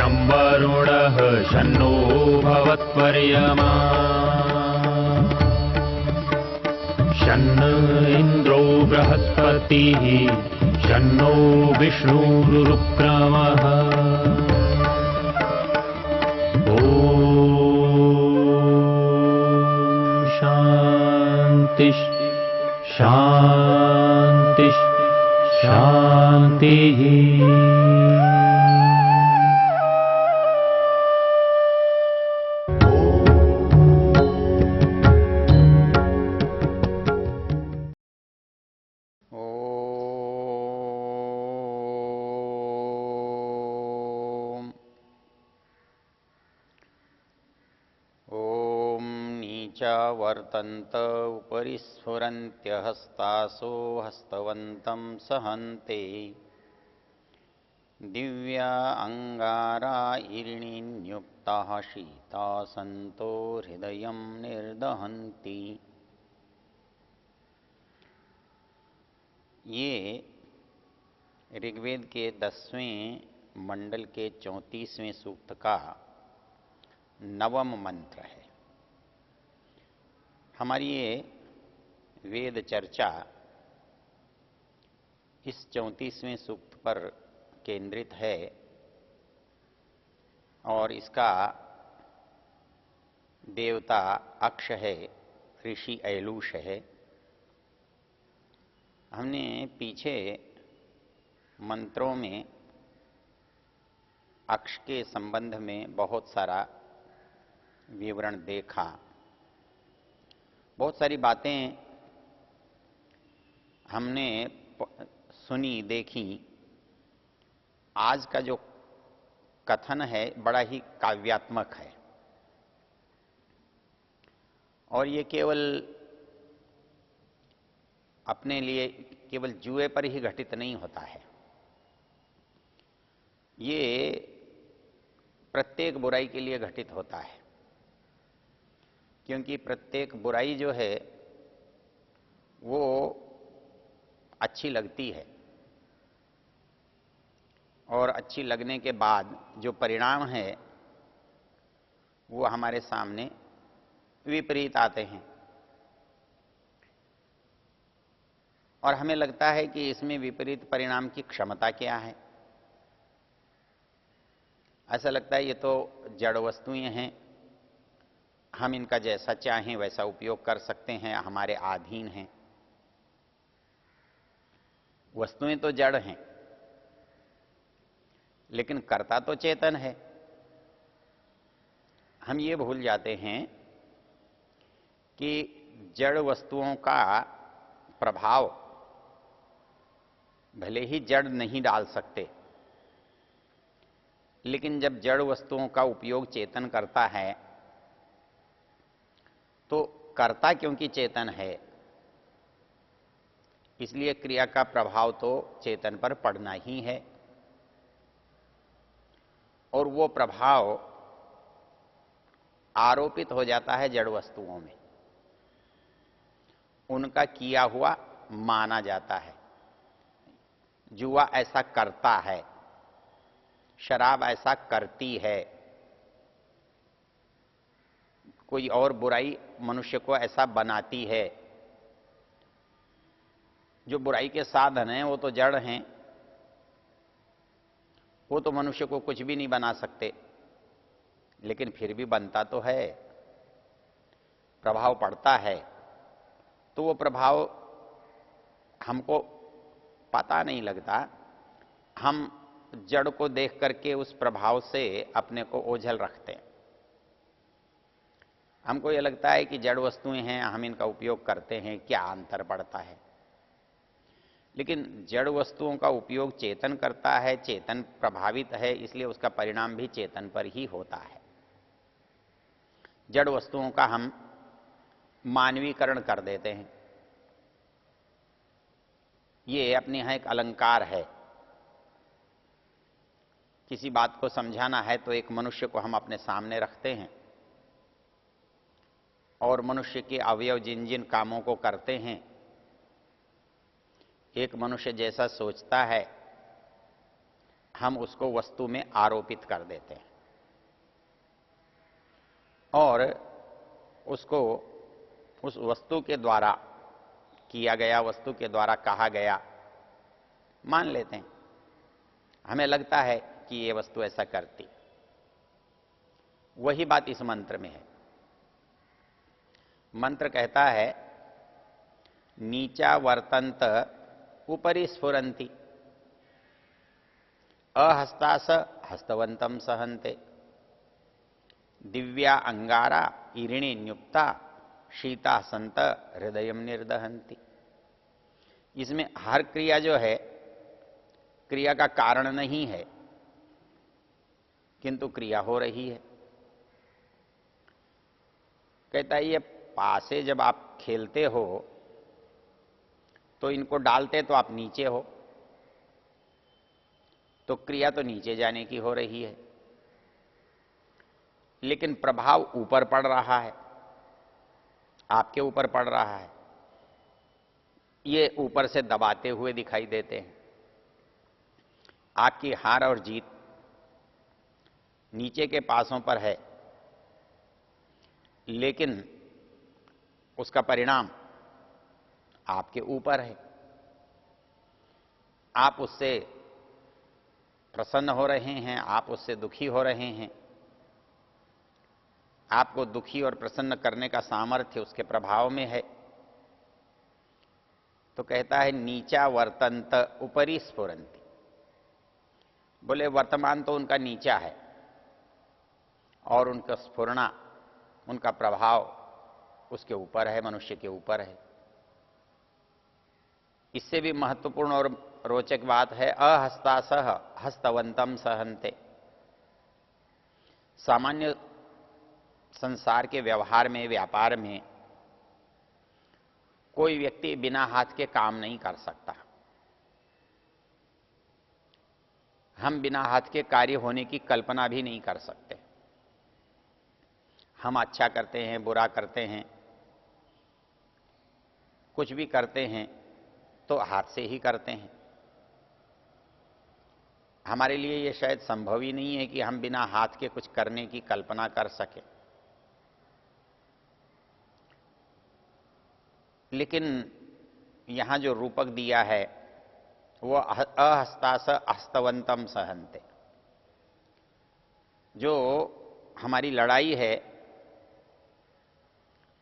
शं वरुणः शन्नो भवत्पर्यमा शन्न इन्द्रो बृहस्पतिः शन्नो विष्णुरुक्रमः ॐ शान्ति शान्ति शान्तिः। वर्तन्त उपरि स्फुरन्त्यहस्तासो हस्तवन्तं सहन्ते दिव्या अंगारा इरिणीन्युक्ताः शीतासन्तो हृदयं निर्दहन्ति। ये ऋग्वेद के 10वें मंडल के 34वें सूक्त का 9वां मंत्र है। हमारी ये वेद चर्चा इस 34वें सूक्त पर केंद्रित है और इसका देवता अक्ष है, ऋषि ऐलूष है। हमने पीछे मंत्रों में अक्ष के संबंध में बहुत सारा विवरण देखा, बहुत सारी बातें हमने सुनी देखी। आज का जो कथन है बड़ा ही काव्यात्मक है और ये केवल अपने लिए केवल जुए पर ही घटित नहीं होता है। ये प्रत्येक बुराई के लिए घटित होता है, क्योंकि प्रत्येक बुराई जो है वो अच्छी लगती है और अच्छी लगने के बाद जो परिणाम है वो हमारे सामने विपरीत आते हैं और हमें लगता है कि इसमें विपरीत परिणाम की क्षमता क्या है। ऐसा लगता है ये तो जड़ वस्तुएं हैं, हम इनका जैसा चाहें वैसा उपयोग कर सकते हैं, हमारे अधीन हैं। वस्तुएं तो जड़ हैं लेकिन कर्ता तो चेतन है। हम ये भूल जाते हैं कि जड़ वस्तुओं का प्रभाव भले ही जड़ नहीं डाल सकते, लेकिन जब जड़ वस्तुओं का उपयोग चेतन करता है तो कर्ता क्योंकि चेतन है इसलिए क्रिया का प्रभाव तो चेतन पर पड़ना ही है और वो प्रभाव आरोपित हो जाता है जड़ वस्तुओं में, उनका किया हुआ माना जाता है। जुआ ऐसा करता है, शराब ऐसा करती है, कोई और बुराई मनुष्य को ऐसा बनाती है। जो बुराई के साधन हैं वो तो जड़ हैं, वो तो मनुष्य को कुछ भी नहीं बना सकते, लेकिन फिर भी बनता तो है, प्रभाव पड़ता है। तो वो प्रभाव हमको पता नहीं लगता, हम जड़ को देख करके उस प्रभाव से अपने को ओझल रखते हैं। हमको ये लगता है कि जड़ वस्तुएं हैं, हम इनका उपयोग करते हैं, क्या अंतर पड़ता है। लेकिन जड़ वस्तुओं का उपयोग चेतन करता है, चेतन प्रभावित है, इसलिए उसका परिणाम भी चेतन पर ही होता है। जड़ वस्तुओं का हम मानवीकरण कर देते हैं। ये अपने यहाँ एक अलंकार है। किसी बात को समझाना है तो एक मनुष्य को हम अपने सामने रखते हैं और मनुष्य के अवयव जिन जिन कामों को करते हैं, एक मनुष्य जैसा सोचता है हम उसको वस्तु में आरोपित कर देते हैं और उसको उस वस्तु के द्वारा किया गया, वस्तु के द्वारा कहा गया मान लेते हैं। हमें लगता है कि ये वस्तु ऐसा करती। वही बात इस मंत्र में है। मंत्र कहता है नीचा वर्तंत उपरि स्फुरंती अहस्तास हस्तवंतम सहन्ते दिव्या अंगारा इरिणी न्युक्ता शीता संत हृदय निर्दहंती। इसमें हर क्रिया जो है क्रिया का कारण नहीं है, किंतु क्रिया हो रही है। कहता है ये पासे जब आप खेलते हो तो इनको डालते तो आप नीचे हो, तो क्रिया तो नीचे जाने की हो रही है, लेकिन प्रभाव ऊपर पड़ रहा है, आपके ऊपर पड़ रहा है। ये ऊपर से दबाते हुए दिखाई देते हैं। आपकी हार और जीत नीचे के पासों पर है, लेकिन उसका परिणाम आपके ऊपर है। आप उससे प्रसन्न हो रहे हैं, आप उससे दुखी हो रहे हैं। आपको दुखी और प्रसन्न करने का सामर्थ्य उसके प्रभाव में है। तो कहता है नीचा वर्तंत उपरि स्फुरंती। बोले वर्तमान तो उनका नीचा है और उनका स्फुरना, उनका प्रभाव उसके ऊपर है, मनुष्य के ऊपर है। इससे भी महत्वपूर्ण और रोचक बात है अहस्तासह हस्तवंतम सहन्ते। सामान्य संसार के व्यवहार में, व्यापार में कोई व्यक्ति बिना हाथ के काम नहीं कर सकता। हम बिना हाथ के कार्य होने की कल्पना भी नहीं कर सकते। हम अच्छा करते हैं, बुरा करते हैं, कुछ भी करते हैं तो हाथ से ही करते हैं। हमारे लिए ये शायद संभव ही नहीं है कि हम बिना हाथ के कुछ करने की कल्पना कर सकें। लेकिन यहां जो रूपक दिया है वो अहस्तास हस्तवंतम सहन्ते। जो हमारी लड़ाई है,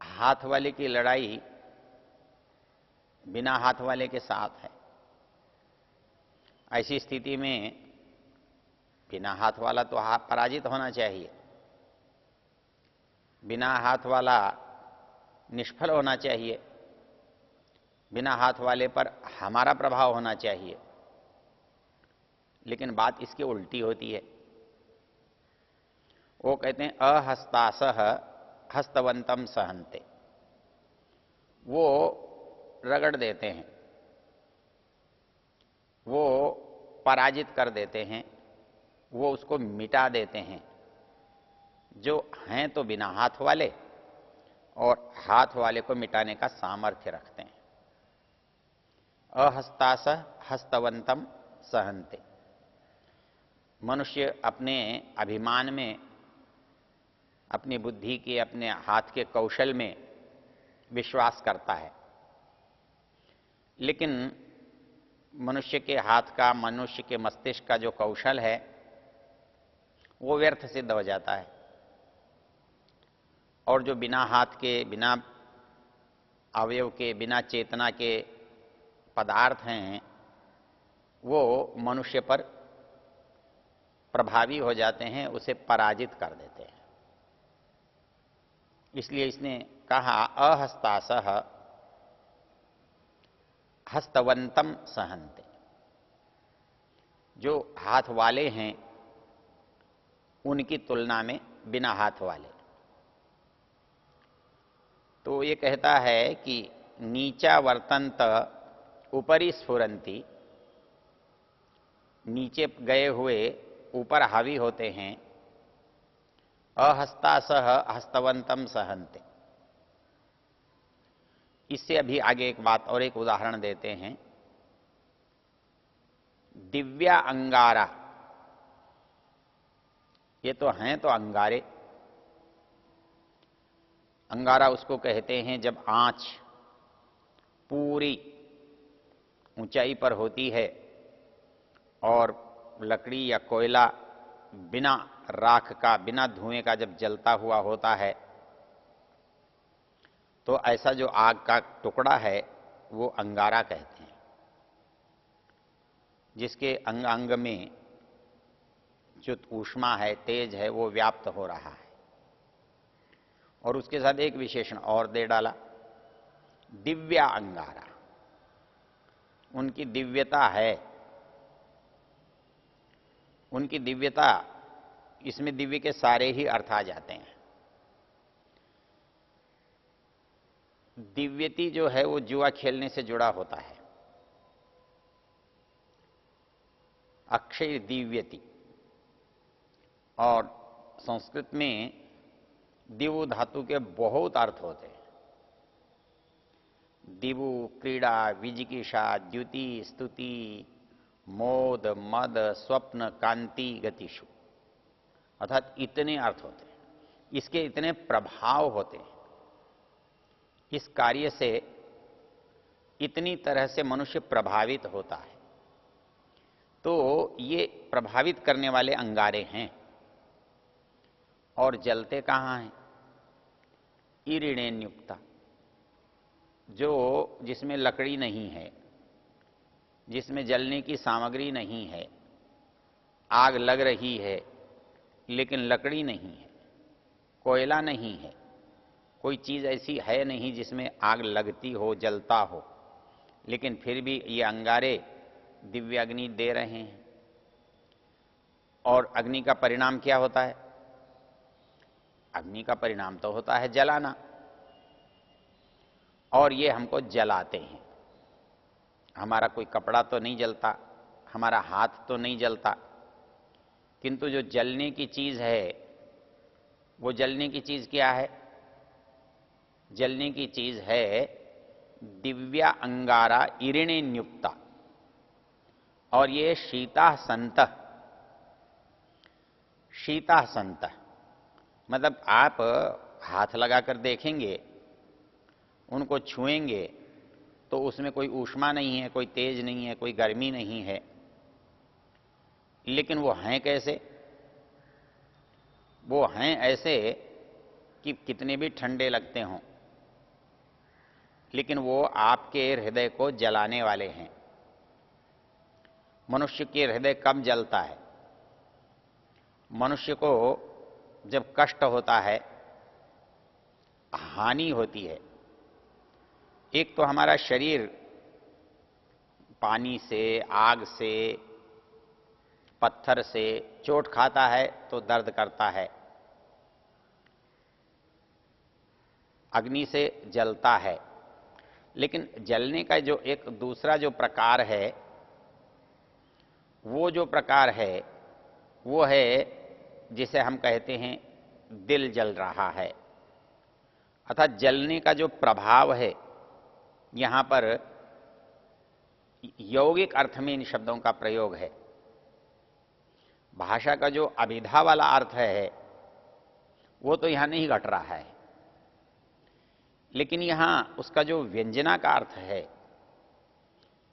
हाथ वाले की लड़ाई बिना हाथ वाले के साथ है। ऐसी स्थिति में बिना हाथ वाला तो पराजित होना चाहिए, बिना हाथ वाला निष्फल होना चाहिए, बिना हाथ वाले पर हमारा प्रभाव होना चाहिए। लेकिन बात इसकी उल्टी होती है। वो कहते हैं अहस्तासह हस्तवंतम सहन्ते। वो रगड़ देते हैं, वो पराजित कर देते हैं, वो उसको मिटा देते हैं। जो हैं तो बिना हाथ वाले और हाथ वाले को मिटाने का सामर्थ्य रखते हैं। अहस्तासह हस्तवंतम सहन्ते। मनुष्य अपने अभिमान में, अपनी बुद्धि के, अपने हाथ के कौशल में विश्वास करता है, लेकिन मनुष्य के हाथ का, मनुष्य के मस्तिष्क का जो कौशल है वो व्यर्थ सिद्ध हो जाता है। और जो बिना हाथ के, बिना अवयव के, बिना चेतना के पदार्थ हैं वो मनुष्य पर प्रभावी हो जाते हैं, उसे पराजित कर देते हैं। इसलिए इसने कहा अहस्तासह हस्तवंतम सहन्ते। जो हाथ वाले हैं उनकी तुलना में बिना हाथ वाले। तो ये कहता है कि नीचा वर्तंत उपरि स्फुरंती। नीचे गए हुए ऊपर हावी होते हैं। अहस्तासह हस्तवंतम सहन्ते। इससे अभी आगे एक बात और एक उदाहरण देते हैं। दिव्या अंगारा ये तो हैं तो अंगारे। अंगारा उसको कहते हैं जब आंच पूरी ऊंचाई पर होती है और लकड़ी या कोयला बिना राख का, बिना धुएं का जब जलता हुआ होता है, तो ऐसा जो आग का टुकड़ा है वो अंगारा कहते हैं, जिसके अंग अंग में जो ऊष्मा है, तेज है, वो व्याप्त हो रहा है। और उसके साथ एक विशेषण और दे डाला, दिव्या अंगारा। उनकी दिव्यता है, उनकी दिव्यता, इसमें दिव्य के सारे ही अर्थ आ जाते हैं। दिव्यति जो है वो जुआ खेलने से जुड़ा होता है। अक्षय दिव्यति, और संस्कृत में दिवु धातु के बहुत अर्थ होते हैं। दिवु क्रीड़ा, विजिकिषा, द्युति, स्तुति, मोद, मद, स्वप्न, कांति, गतिषु, अर्थात इतने अर्थ होते हैं, इसके इतने प्रभाव होते हैं, इस कार्य से इतनी तरह से मनुष्य प्रभावित होता है। तो ये प्रभावित करने वाले अंगारे हैं। और जलते कहाँ हैं? ईरिणेन्युक्ता, जो जिसमें लकड़ी नहीं है, जिसमें जलने की सामग्री नहीं है, आग लग रही है लेकिन लकड़ी नहीं है, कोयला नहीं है, कोई चीज ऐसी है नहीं जिसमें आग लगती हो, जलता हो, लेकिन फिर भी ये अंगारे दिव्य अग्नि दे रहे हैं। और अग्नि का परिणाम क्या होता है? अग्नि का परिणाम तो होता है जलाना, और ये हमको जलाते हैं। हमारा कोई कपड़ा तो नहीं जलता, हमारा हाथ तो नहीं जलता, किंतु जो जलने की चीज है, वो जलने की चीज क्या है? जलने की चीज है दिव्या अंगारा इरिणे न्युक्ता। और ये शीता संत, शीता संत मतलब आप हाथ लगाकर देखेंगे, उनको छुएंगे तो उसमें कोई ऊष्मा नहीं है, कोई तेज नहीं है, कोई गर्मी नहीं है, लेकिन वो हैं कैसे? वो हैं ऐसे कि कितने भी ठंडे लगते हों, लेकिन वो आपके हृदय को जलाने वाले हैं। मनुष्य के हृदय कब जलता है? मनुष्य को जब कष्ट होता है, हानि होती है। एक तो हमारा शरीर पानी से, आग से, पत्थर से चोट खाता है तो दर्द करता है, अग्नि से जलता है। लेकिन जलने का जो एक दूसरा जो प्रकार है, वो जो प्रकार है वो है जिसे हम कहते हैं दिल जल रहा है। अर्थात जलने का जो प्रभाव है, यहां पर यौगिक अर्थ में इन शब्दों का प्रयोग है। भाषा का जो अभिधा वाला अर्थ है वो तो यहां नहीं घट रहा है, लेकिन यहां उसका जो व्यंजना का अर्थ है,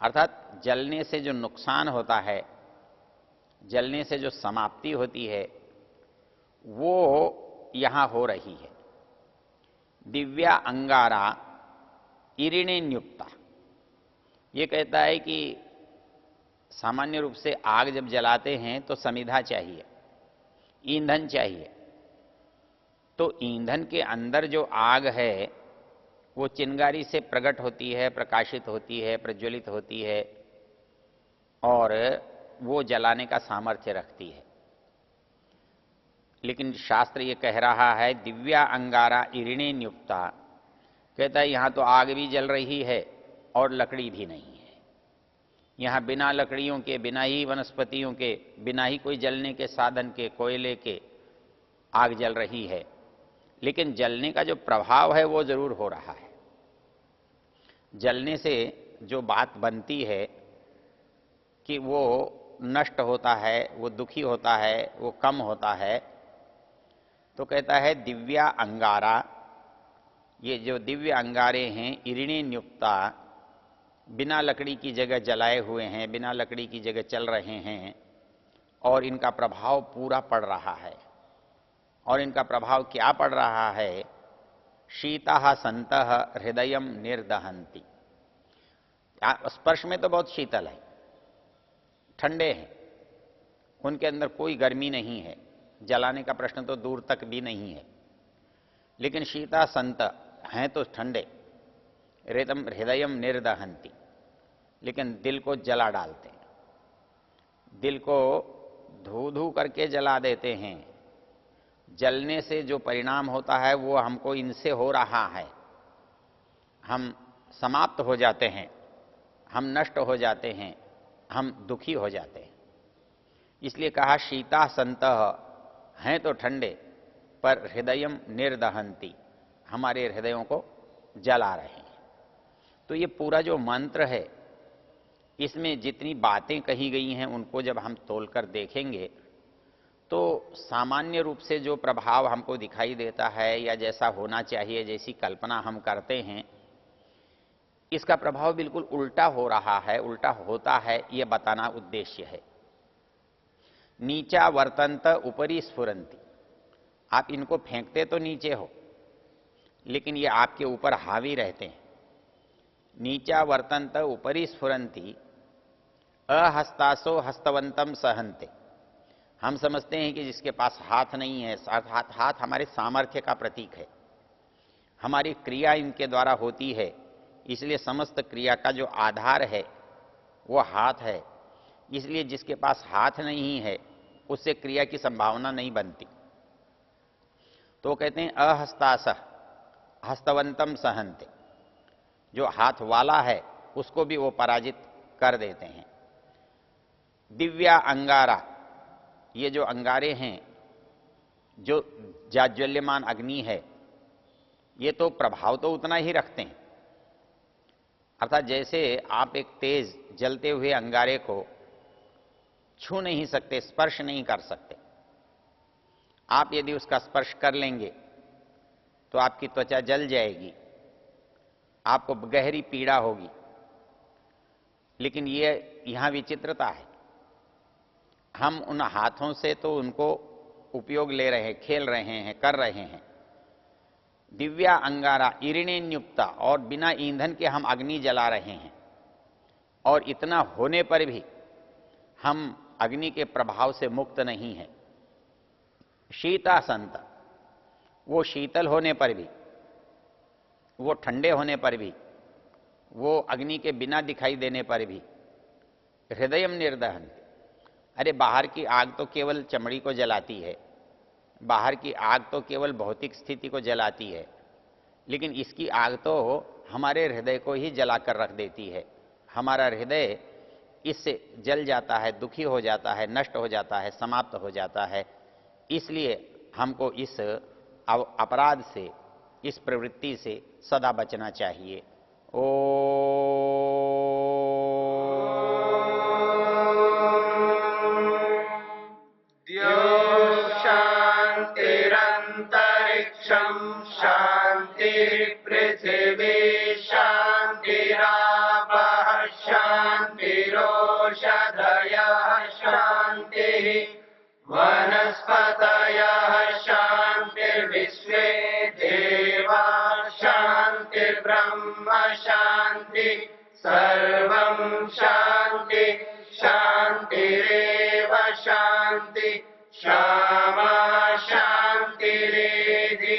अर्थात जलने से जो नुकसान होता है, जलने से जो समाप्ति होती है, वो यहां हो रही है। दिव्या अंगारा इरिणे न्युक्ता, ये कहता है कि सामान्य रूप से आग जब जलाते हैं तो समिधा चाहिए, ईंधन चाहिए। तो ईंधन के अंदर जो आग है वो चिंगारी से प्रकट होती है, प्रकाशित होती है, प्रज्वलित होती है, और वो जलाने का सामर्थ्य रखती है। लेकिन शास्त्र ये कह रहा है दिव्या अंगारा इरिणे न्युक्ता, कहता है यहां तो आग भी जल रही है और लकड़ी भी नहीं है। यहां बिना लकड़ियों के, बिना ही वनस्पतियों के, बिना ही कोई जलने के साधन के, कोयले के आग जल रही है, लेकिन जलने का जो प्रभाव है वो जरूर हो रहा है। जलने से जो बात बनती है कि वो नष्ट होता है, वो दुखी होता है, वो कम होता है, तो कहता है दिव्या अंगारा, ये जो दिव्य अंगारे हैं, इरिणे न्युक्ता, बिना लकड़ी की जगह जलाए हुए हैं, बिना लकड़ी की जगह चल रहे हैं, और इनका प्रभाव पूरा पड़ रहा है। और इनका प्रभाव क्या पड़ रहा है? शीता संतः हृदय निर्दहंती। स्पर्श में तो बहुत शीतल है, ठंडे हैं, उनके अंदर कोई गर्मी नहीं है, जलाने का प्रश्न तो दूर तक भी नहीं है। लेकिन शीता संत हैं तो ठंडे, हृदय निर्दहंती, लेकिन दिल को जला डालते हैं, दिल को धू धू करके जला देते हैं। जलने से जो परिणाम होता है वो हमको इनसे हो रहा है, हम समाप्त हो जाते हैं, हम नष्ट हो जाते हैं, हम दुखी हो जाते हैं। इसलिए कहा शीता संतः, हैं तो ठंडे पर हृदय निर्दहंती, हमारे हृदयों को जला रहे हैं। तो ये पूरा जो मंत्र है, इसमें जितनी बातें कही गई हैं उनको जब हम तोलकर देखेंगे तो सामान्य रूप से जो प्रभाव हमको दिखाई देता है या जैसा होना चाहिए, जैसी कल्पना हम करते हैं, इसका प्रभाव बिल्कुल उल्टा हो रहा है, उल्टा होता है, यह बताना उद्देश्य है। नीचा वर्तंत उपरी स्फुरंती, आप इनको फेंकते तो नीचे हो, लेकिन ये आपके ऊपर हावी रहते हैं। नीचा वर्तंत उपरी स्फुरंती अहस्तासो हस्तवंतम सहंते। हम समझते हैं कि जिसके पास हाथ नहीं है, हाथ हमारे सामर्थ्य का प्रतीक है, हमारी क्रिया इनके द्वारा होती है, इसलिए समस्त क्रिया का जो आधार है वो हाथ है। इसलिए जिसके पास हाथ नहीं है उससे क्रिया की संभावना नहीं बनती। तो कहते हैं अहस्तासह हस्तवंतम सहंते, जो हाथ वाला है उसको भी वो पराजित कर देते हैं। दिव्या अंगारा, ये जो अंगारे हैं, जो जाज्वल्यमान अग्नि है, ये तो प्रभाव तो उतना ही रखते हैं। अर्थात जैसे आप एक तेज जलते हुए अंगारे को छू नहीं सकते, स्पर्श नहीं कर सकते, आप यदि उसका स्पर्श कर लेंगे तो आपकी त्वचा जल जाएगी, आपको गहरी पीड़ा होगी। लेकिन ये यहां विचित्रता है, हम उन हाथों से तो उनको उपयोग ले रहे हैं, खेल रहे हैं, कर रहे हैं। दिव्या अंगारा इरिणे न्युक्ता, और बिना ईंधन के हम अग्नि जला रहे हैं, और इतना होने पर भी हम अग्नि के प्रभाव से मुक्त नहीं हैं। शीता संत, वो शीतल होने पर भी, वो ठंडे होने पर भी, वो अग्नि के बिना दिखाई देने पर भी हृदय निर्दहन। अरे बाहर की आग तो केवल चमड़ी को जलाती है, बाहर की आग तो केवल भौतिक स्थिति को जलाती है, लेकिन इसकी आग तो हमारे हृदय को ही जलाकर रख देती है। हमारा हृदय इससे जल जाता है, दुखी हो जाता है, नष्ट हो जाता है, समाप्त हो जाता है। इसलिए हमको इस अपराध से, इस प्रवृत्ति से सदा बचना चाहिए। ओ शांतिरंतरिक्षं शांति पृथिवी शांतिरापः शांतिरोषधयः शांतिः वनस्पतयः शांतिर्विश्वे देवा शांतिर्ब्रह्म शांति सर्वं शांति शांतिरेव शांति क्षमा शांतिरेधि